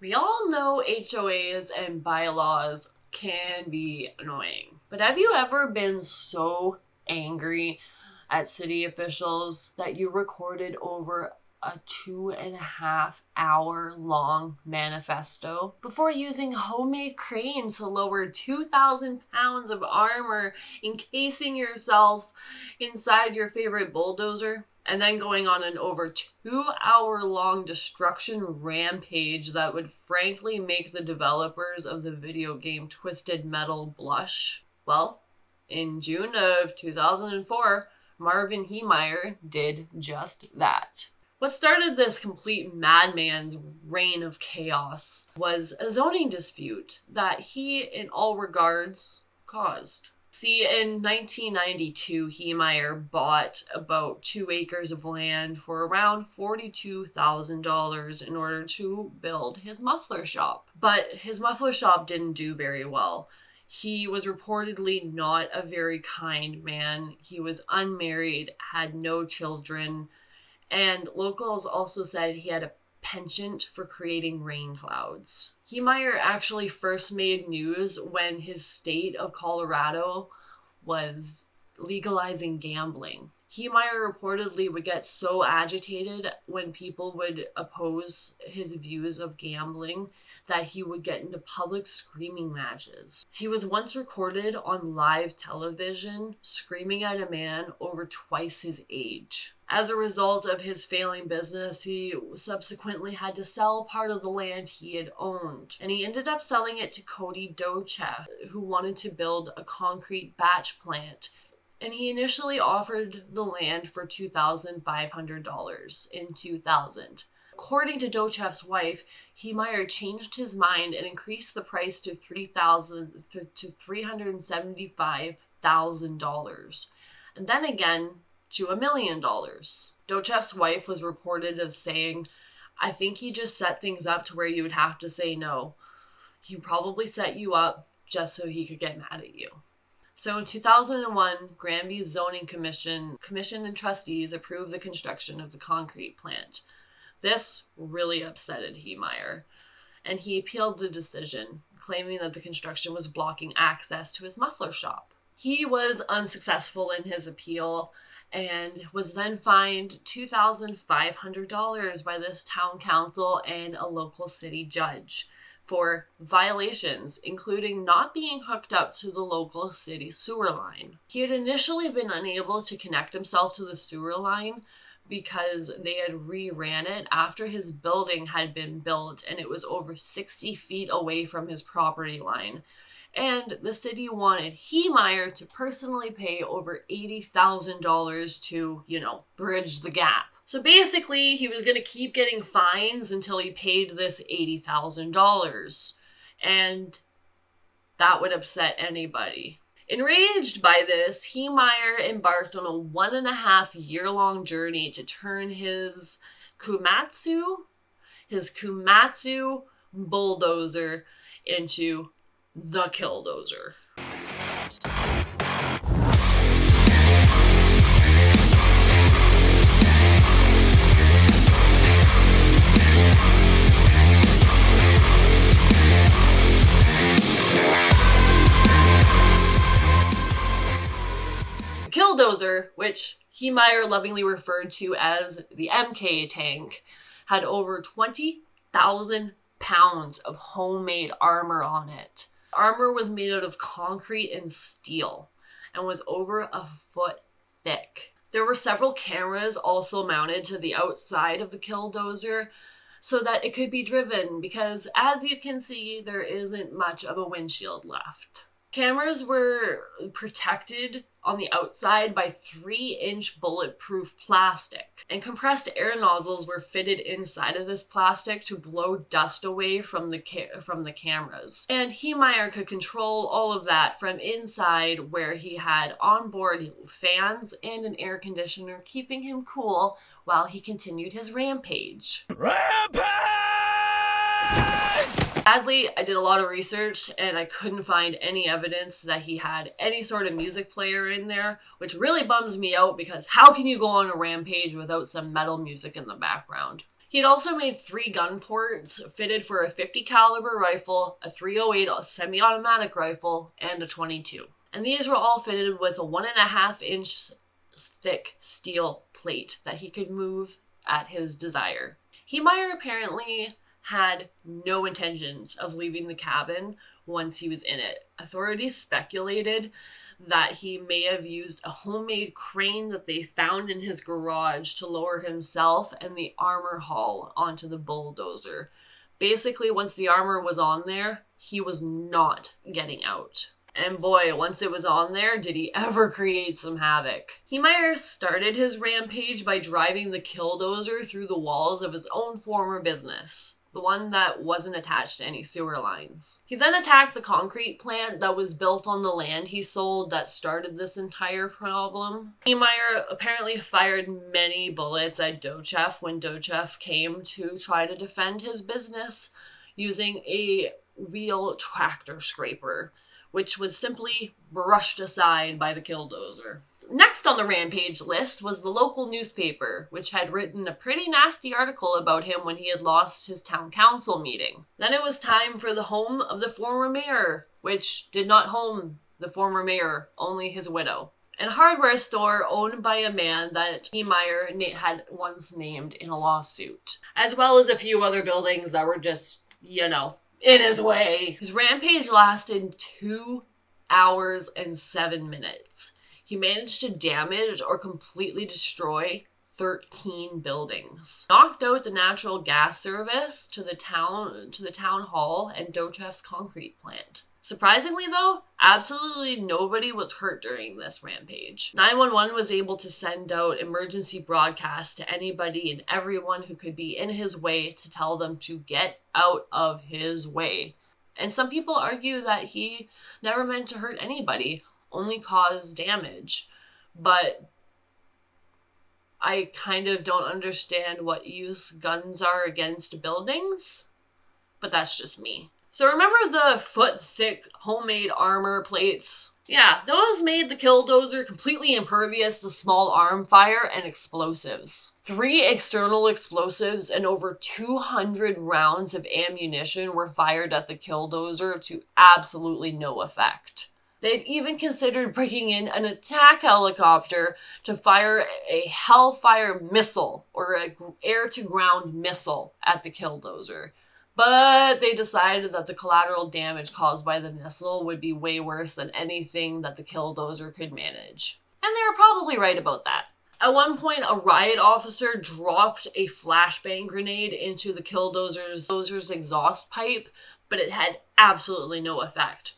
We all know HOAs and bylaws can be annoying, but have you ever been so angry at city officials that you recorded over a 2.5 hour long manifesto before using homemade cranes to lower 2,000 pounds of armor, encasing yourself inside your favorite bulldozer, and then going on an over 2 hour long destruction rampage that would frankly make the developers of the video game Twisted Metal blush? Well, in June of 2004, Marvin Heemeyer did just that. What started this complete madman's reign of chaos was a zoning dispute that he, in all regards, caused. See, in 1992, Heemeyer bought about 2 acres of land for around $42,000 in order to build his muffler shop. But his muffler shop didn't do very well. He was reportedly not a very kind man. He was unmarried, had no children, and locals also said he had a penchant for creating rain clouds. Heemeyer actually first made news when his state of Colorado was legalizing gambling. Heemeyer reportedly would get so agitated when people would oppose his views of gambling that he would get into public screaming matches. He was once recorded on live television screaming at a man over twice his age. As a result of his failing business, he subsequently had to sell part of the land he had owned, and he ended up selling it to Cody Dochev, who wanted to build a concrete batch plant. And he initially offered the land for $2,500 in 2000. According to Dochev's wife, Heemeyer changed his mind and increased the price to $375,000, and then again to $1 million. Dochev's wife was reported as saying, "I think he just set things up to where you would have to say no. He probably set you up just so he could get mad at you." So in 2001, Granby's Zoning Commission and trustees approved the construction of the concrete plant. This really upsetted Heemeyer, and he appealed the decision, claiming that the construction was blocking access to his muffler shop. He was unsuccessful in his appeal and was then fined $2,500 by this town council and a local city judge for violations, including not being hooked up to the local city sewer line. He had initially been unable to connect himself to the sewer line because they had reran it after his building had been built and it was over 60 feet away from his property line. And the city wanted Heemeyer to personally pay over $80,000 to, bridge the gap. So basically, he was going to keep getting fines until he paid this $80,000. And that would upset anybody. Enraged by this, Heemeyer embarked on a 1.5-year-long journey to turn his Komatsu bulldozer into the KILLDOZER. KILLDOZER, which Heemeyer lovingly referred to as the MK tank, had over 20,000 pounds of homemade armor on it. Armor was made out of concrete and steel and was over a foot thick. There were several cameras also mounted to the outside of the KILLDOZER so that it could be driven because, as you can see, there isn't much of a windshield left. Cameras were protected on the outside by 3-inch bulletproof plastic, and compressed air nozzles were fitted inside of this plastic to blow dust away from the cameras. And Heemeyer could control all of that from inside, where he had onboard fans and an air conditioner keeping him cool while he continued his rampage. Sadly, I did a lot of research and I couldn't find any evidence that he had any sort of music player in there, which really bums me out because how can you go on a rampage without some metal music in the background? He'd also made 3 gun ports fitted for a 50 caliber rifle, a 308 semi-automatic rifle, and a 22. And these were all fitted with a 1.5 inch thick steel plate that he could move at his desire. Heemeyer apparently had no intentions of leaving the cabin once he was in it. Authorities speculated that he may have used a homemade crane that they found in his garage to lower himself and the armor hull onto the bulldozer. Basically, once the armor was on there, he was not getting out. And boy, once it was on there, did he ever create some havoc. Heemeyer started his rampage by driving the killdozer through the walls of his own former business, the one that wasn't attached to any sewer lines. He then attacked the concrete plant that was built on the land he sold that started this entire problem. Heemeyer apparently fired many bullets at Dochev when Dochev came to try to defend his business using a wheel tractor scraper, which was simply brushed aside by the killdozer. Next on the rampage list was the local newspaper, which had written a pretty nasty article about him when he had lost his town council meeting. Then it was time for the home of the former mayor, which did not home the former mayor, only his widow. And a hardware store owned by a man that Heemeyer had once named in a lawsuit, as well as a few other buildings that were just, in his way. His rampage lasted 2 hours and 7 minutes. He managed to damage or completely destroy 13 buildings. Knocked out the natural gas service to the town hall and Dochev's concrete plant. Surprisingly though, absolutely nobody was hurt during this rampage. 911 was able to send out emergency broadcasts to anybody and everyone who could be in his way to tell them to get out of his way. And some people argue that he never meant to hurt anybody, only cause damage. But I kind of don't understand what use guns are against buildings, but that's just me. So remember the foot-thick homemade armor plates? Yeah, those made the killdozer completely impervious to small arm fire and explosives. 3 external explosives and over 200 rounds of ammunition were fired at the killdozer to absolutely no effect. They'd even considered bringing in an attack helicopter to fire a Hellfire missile or an air-to-ground missile at the killdozer. But they decided that the collateral damage caused by the missile would be way worse than anything that the killdozer could manage. And they were probably right about that. At one point, a riot officer dropped a flashbang grenade into the killdozer's exhaust pipe, but it had absolutely no effect.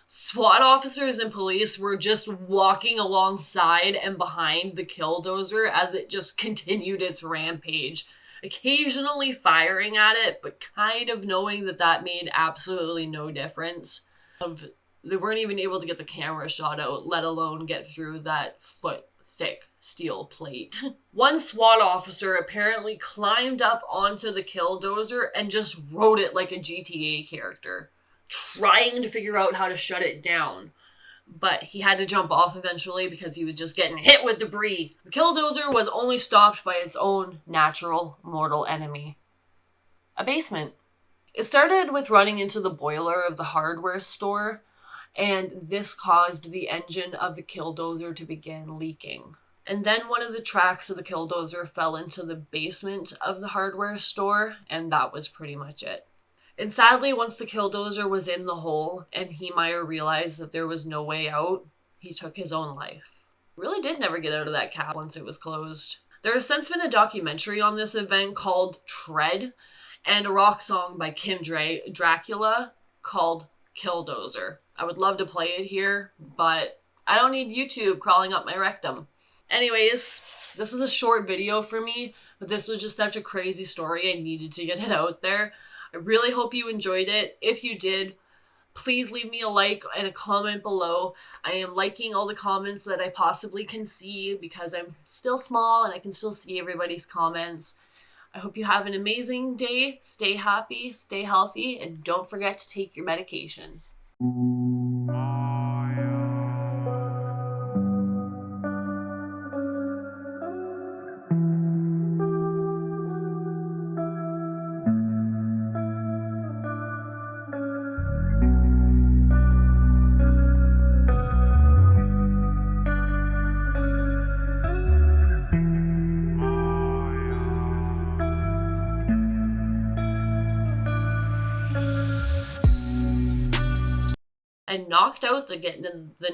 SWAT officers and police were just walking alongside and behind the killdozer as it just continued its rampage, occasionally firing at it, but kind of knowing that made absolutely no difference. They weren't even able to get the camera shot out, let alone get through that foot-thick steel plate. One SWAT officer apparently climbed up onto the killdozer and just rode it like a GTA character, trying to figure out how to shut it down. But he had to jump off eventually because he was just getting hit with debris. The killdozer was only stopped by its own natural mortal enemy. A basement. It started with running into the boiler of the hardware store, and this caused the engine of the killdozer to begin leaking. And then one of the tracks of the killdozer fell into the basement of the hardware store, and that was pretty much it. And sadly, once the killdozer was in the hole and Heemeyer realized that there was no way out, he took his own life. Really did never get out of that cab once it was closed. There has since been a documentary on this event called Tread, and a rock song by Kim Dracula called Killdozer. I would love to play it here, but I don't need YouTube crawling up my rectum. Anyways, this was a short video for me, but this was just such a crazy story. I needed to get it out there. I really hope you enjoyed it. If you did, please leave me a like and a comment below. I am liking all the comments that I possibly can see because I'm still small and I can still see everybody's comments. I hope you have an amazing day. Stay happy, stay healthy, and don't forget to take your medication. and knocked out the